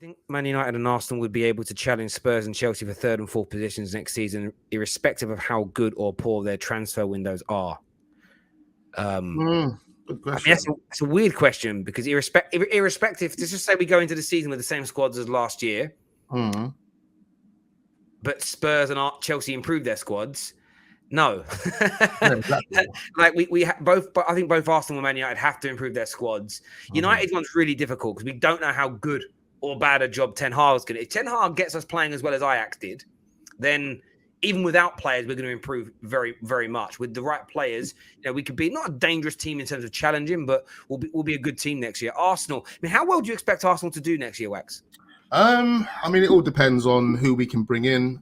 you think Man United and Arsenal would be able to challenge Spurs and Chelsea for third and fourth positions next season, irrespective of how good or poor their transfer windows are? Good I mean, question. that's a weird question because irrespective, let's just say we go into the season with the same squads as last year, but Spurs and Chelsea improved their squads. No, Yeah, exactly. like we both. I think both Arsenal and Man United have to improve their squads. United one's really difficult because we don't know how good or bad a job Ten Hag's going to. If Ten Hag gets us playing as well as Ajax did, then even without players, we're going to improve very, very much. With the right players, we could be not a dangerous team in terms of challenging, but we'll be a good team next year. Arsenal. I mean, how well do you expect Arsenal to do next year, Wax? I mean, it all depends on who we can bring in.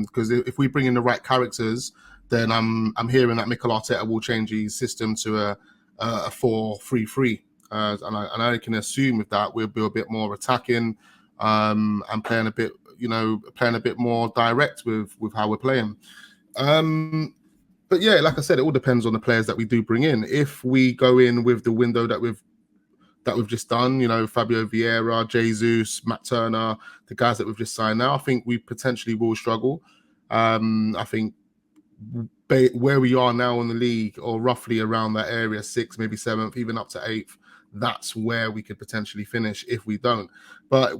Because if we bring in the right characters, then I'm hearing that Mikel Arteta will change his system to a 4-3-3, and I can assume with that we'll be a bit more attacking, and playing a bit more direct with how we're playing. But yeah, like I said, it all depends on the players that we do bring in. If we go in with the window that we've just done, Fabio Vieira, Jesus, Matt Turner, the guys that we've just signed now, I think we potentially will struggle. I think where we are now in the league, or roughly around that area, 6th, maybe 7th, even up to 8th, that's where we could potentially finish if we don't. But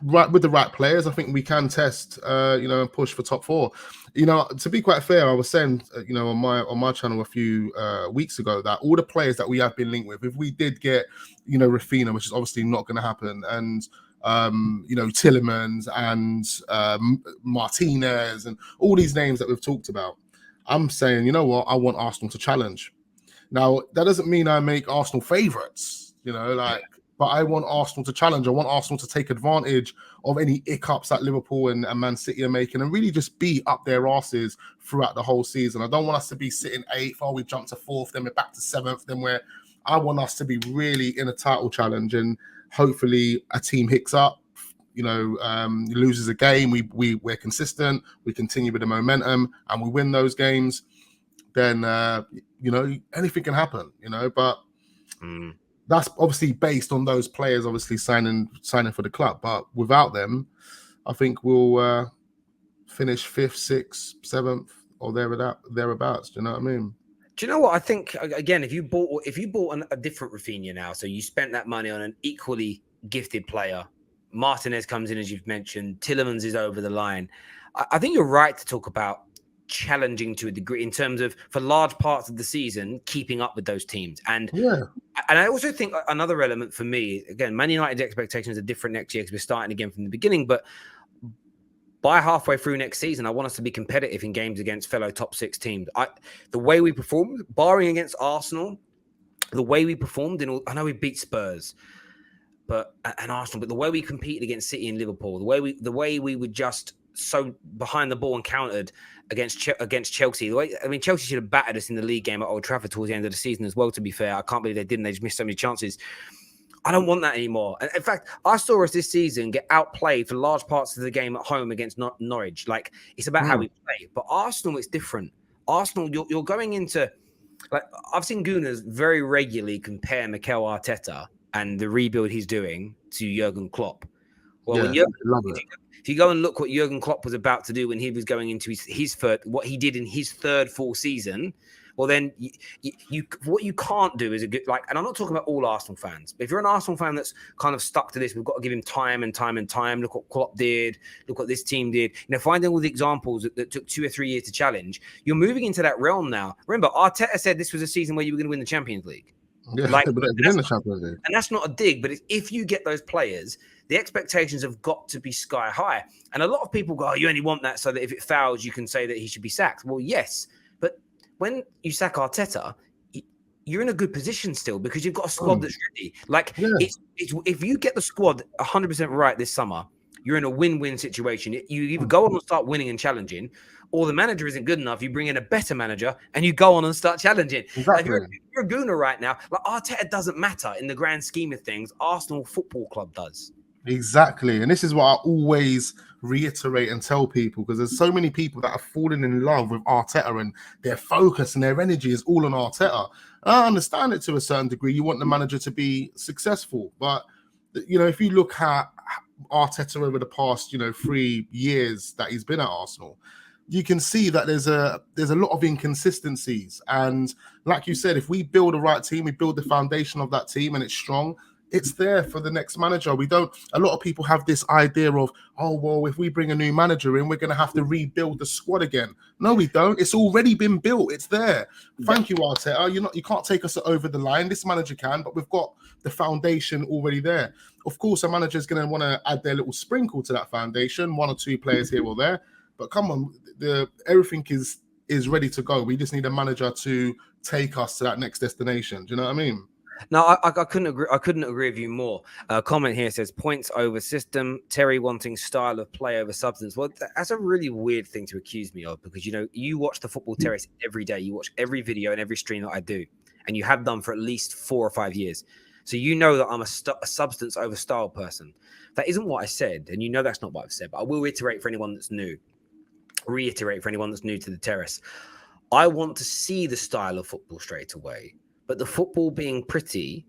right with the right players, I think we can test, and push for top 4. To be quite fair, I was saying, on my channel a few weeks ago that all the players that we have been linked with, if we did get, Rafinha, which is obviously not going to happen, and Tillemans and Martinez and all these names that we've talked about, I'm saying, you know what, I want Arsenal to challenge. Now, that doesn't mean I make Arsenal favourites, but I want Arsenal to challenge. I want Arsenal to take advantage of any hiccups that Liverpool and Man City are making and really just be up their asses throughout the whole season. I don't want us to be sitting 8th, we jump to 4th, then we're back to 7th, I want us to be really in a title challenge, and hopefully a team hicks up, loses a game, we're consistent, we continue with the momentum, and we win those games. Then anything can happen, but that's obviously based on those players obviously signing for the club. But without them, I think we'll finish 5th, 6th, 7th, or thereabouts. Do you know what I mean? Do you know what I think? Again, if you bought a different Rafinha now, so you spent that money on an equally gifted player, Martinez comes in as you've mentioned, Tillemans is over the line. I think you're right to talk about challenging to a degree in terms of, for large parts of the season, keeping up with those teams. And I also think another element for me, again, Man United's expectations are different next year because we're starting again from the beginning, but by halfway through next season, I want us to be competitive in games against fellow top 6 teams. The way we performed, barring against Arsenal, the way we performed I know we beat Spurs, and Arsenal, but the way we competed against City and Liverpool, the way we were just so behind the ball and countered against Chelsea. Chelsea should have battered us in the league game at Old Trafford towards the end of the season as well, to be fair. I can't believe they didn't. They just missed so many chances. I don't want that anymore. And in fact, I saw us this season get outplayed for large parts of the game at home against Norwich. Like, it's about how we play. But Arsenal, it's different. Arsenal, you're going into... I've seen Gunners very regularly compare Mikel Arteta and the rebuild he's doing to Jurgen Klopp. Well, if you go and look what Jurgen Klopp was about to do when he was going into his third, what he did in his third full season, well, then what you can't do is and I'm not talking about all Arsenal fans, but if you're an Arsenal fan that's kind of stuck to this, we've got to give him time and time and time. Look what Klopp did. Look what this team did. Finding all the examples that took 2 or 3 years to challenge. You're moving into that realm now. Remember, Arteta said this was a season where you were going to win the Champions League. Yeah, but in the Champions League. And that's not a dig, but if you get those players, the expectations have got to be sky high. And a lot of people go, you only want that so that if it fails, you can say that he should be sacked. Well, yes, but when you sack Arteta, you're in a good position still because you've got a squad that's ready. It's if you get the squad 100% right this summer, you're in a win-win situation. You either go on and start winning and challenging, or the manager isn't good enough, you bring in a better manager and you go on and start challenging. Exactly. If you're a Gooner right now, Arteta doesn't matter in the grand scheme of things. Arsenal Football Club does. Exactly. And this is what I always reiterate and tell people, because there's so many people that have fallen in love with Arteta and their focus and their energy is all on Arteta. And I understand it to a certain degree. You want the manager to be successful. But, if you look at Arteta over the past, 3 years that he's been at Arsenal, you can see that there's a lot of inconsistencies. And like you said, if we build the right team, we build the foundation of that team and it's strong, it's there for the next manager. A lot of people have this idea of, oh, well, if we bring a new manager in, we're going to have to rebuild the squad again. No, we don't. It's already been built. It's there. Thank you, Arteta. You can't take us over the line. This manager can, but we've got the foundation already there. Of course, a manager is going to want to add their little sprinkle to that foundation, 1 or 2 players here or there. But come on, everything is ready to go. We just need a manager to take us to that next destination. Do you know what I mean? No, I couldn't agree. I couldn't agree with you more. Comment here says points over system. Terry wanting style of play over substance. Well, that's a really weird thing to accuse me of, because you watch the football Terrace every day. You watch every video and every stream that I do, and you have done for at least 4 or 5 years. So you know that I'm a substance over style person. That isn't what I said, and you know that's not what I've said. But I will reiterate for anyone that's new to the Terrace. I want to see the style of football straight away. But the football being pretty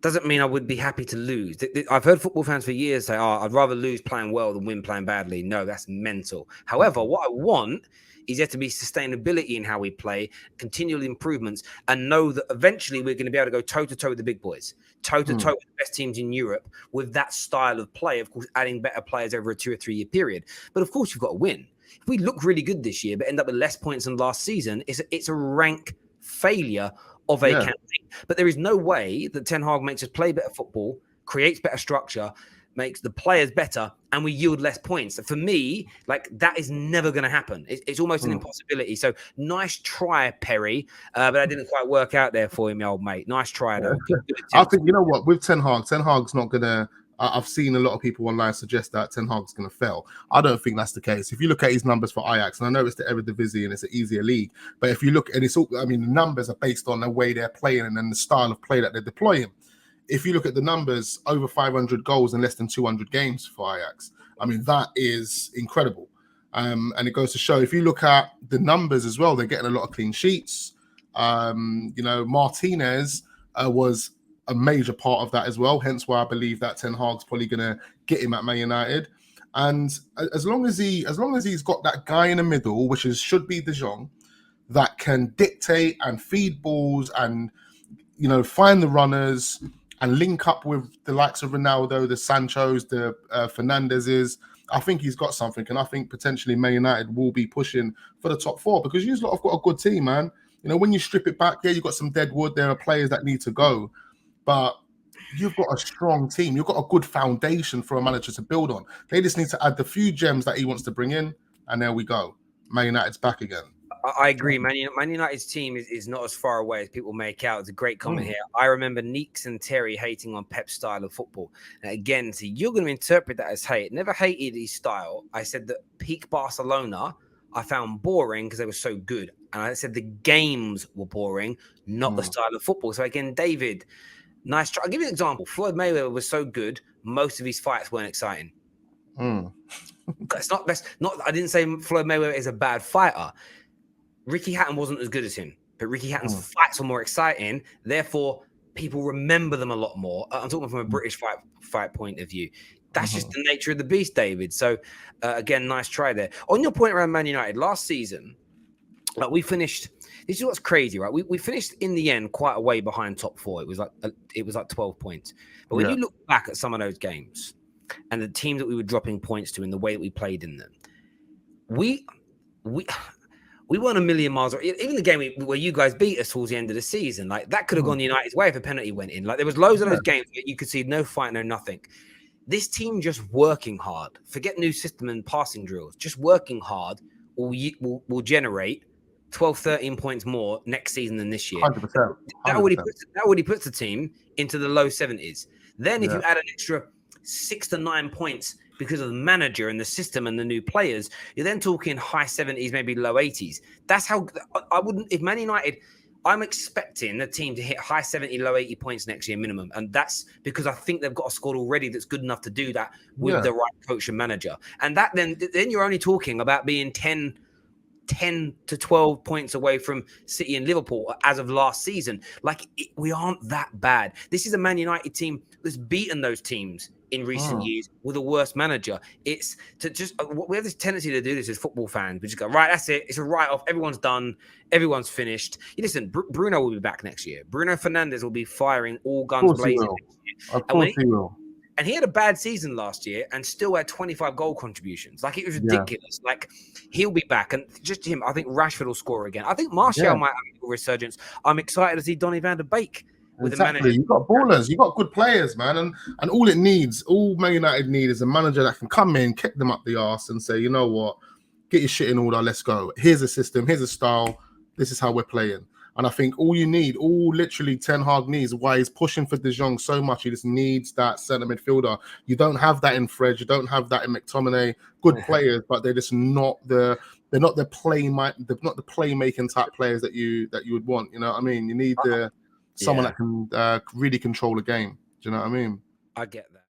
doesn't mean I would be happy to lose. I've heard football fans for years say, I'd rather lose playing well than win playing badly. No, that's mental. However, what I want is there to be sustainability in how we play, continual improvements, and know that eventually we're going to be able to go toe-to-toe with the big boys, toe-to-toe with the best teams in Europe with that style of play, of course, adding better players over a 2 or 3 year period. But of course, you've got to win. If we look really good this year but end up with less points than last season, it's a rank failure of a campaign. But there is no way that Ten Hag makes us play better football, creates better structure, makes the players better, and we yield less points. For me, that is never going to happen. It's almost an impossibility. So nice try, Perry, but that didn't quite work out there for him, old mate. Nice try, though. Good I think, you know what, with Ten Hag's not going to... I've seen a lot of people online suggest that Ten Hag's going to fail. I don't think that's the case. If you look at his numbers for Ajax, and I know it's the Eredivisie and it's an easier league, but if you look, and the numbers are based on the way they're playing and then the style of play that they're deploying. If you look at the numbers, over 500 goals in less than 200 games for Ajax. That is incredible. And it goes to show, if you look at the numbers as well, they're getting a lot of clean sheets. Martinez was a major part of that as well. Hence why I believe that Ten Hag's probably going to get him at Man United. And as long as he's got that guy in the middle, which should be De Jong, that can dictate and feed balls and find the runners and link up with the likes of Ronaldo, the Sanchos, the Fernandezes, I think he's got something. And I think potentially Man United will be pushing for the top 4, because you've got a good team, man. When you strip it back, you've got some dead wood. There are players that need to go. But you've got a strong team. You've got a good foundation for a manager to build on. They just need to add the few gems that he wants to bring in, and there we go. Man United's back again. I agree. Man United's team is not as far away as people make out. It's a great comment here. I remember Neeks and Terry hating on Pep's style of football. And again, see, you're going to interpret that as hate. Never hated his style. I said that peak Barcelona I found boring because they were so good. And I said the games were boring, not the style of football. So again, David... Nice try. I'll give you an example. Floyd Mayweather was so good, most of his fights weren't exciting. That's not. I didn't say Floyd Mayweather is a bad fighter. Ricky Hatton wasn't as good as him, but Ricky Hatton's fights were more exciting. Therefore, people remember them a lot more. I'm talking from a British fight point of view. That's just the nature of the beast, David. So, again, nice try there. On your point around Man United, last season, we finished. This is what's crazy, right? We finished in the end quite a way behind top 4. It was like 12 points. But when you look back at some of those games and the teams that we were dropping points to and the way that we played in them, we weren't a million miles. Even the game where you guys beat us towards the end of the season, that could have gone United's way if a penalty went in. There was loads of those games where you could see no fight, no nothing. This team just working hard. Forget new system and passing drills. Just working hard will generate 12, 13 points more next season than this year. 100%. That already puts the team into the low 70s. Then if you add an extra 6 to 9 points because of the manager and the system and the new players, you're then talking high 70s, maybe low 80s. That's how I wouldn't, if Man United, I'm expecting the team to hit high 70, low 80 points next year minimum. And that's because I think they've got a squad already that's good enough to do that with the right coach and manager. And that then you're only talking about being 10 to 12 points away from City and Liverpool as of last season. We aren't that bad. This is a Man United team that's beaten those teams in recent years with a worse manager. It's to just we have this tendency to do this as football fans. We just go, right, that's it. It's a write-off. Everyone's done. Everyone's finished. You listen, Bruno will be back next year. Bruno Fernandes will be firing all guns blazing next year. Of course he will. And he had a bad season last year and still had 25 goal contributions. Like, it was ridiculous. Yeah. Like, he'll be back. And just him, I think Rashford will score again. I think Martial might have a resurgence. I'm excited to see Donny van der Beek with a manager. You've got ballers. You've got good players, man. And all Man United need is a manager that can come in, kick them up the arse and say, you know what, get your shit in order, let's go. Here's a system, here's a style. This is how we're playing. And I think all literally Ten Hag needs, why he's pushing for De Jong so much, he just needs that centre midfielder. You don't have that in Fred, you don't have that in McTominay. Good players, but they're just not the playmaking type players that you would want. You know what I mean? You need someone that can really control the game. Do you know what I mean? I get that.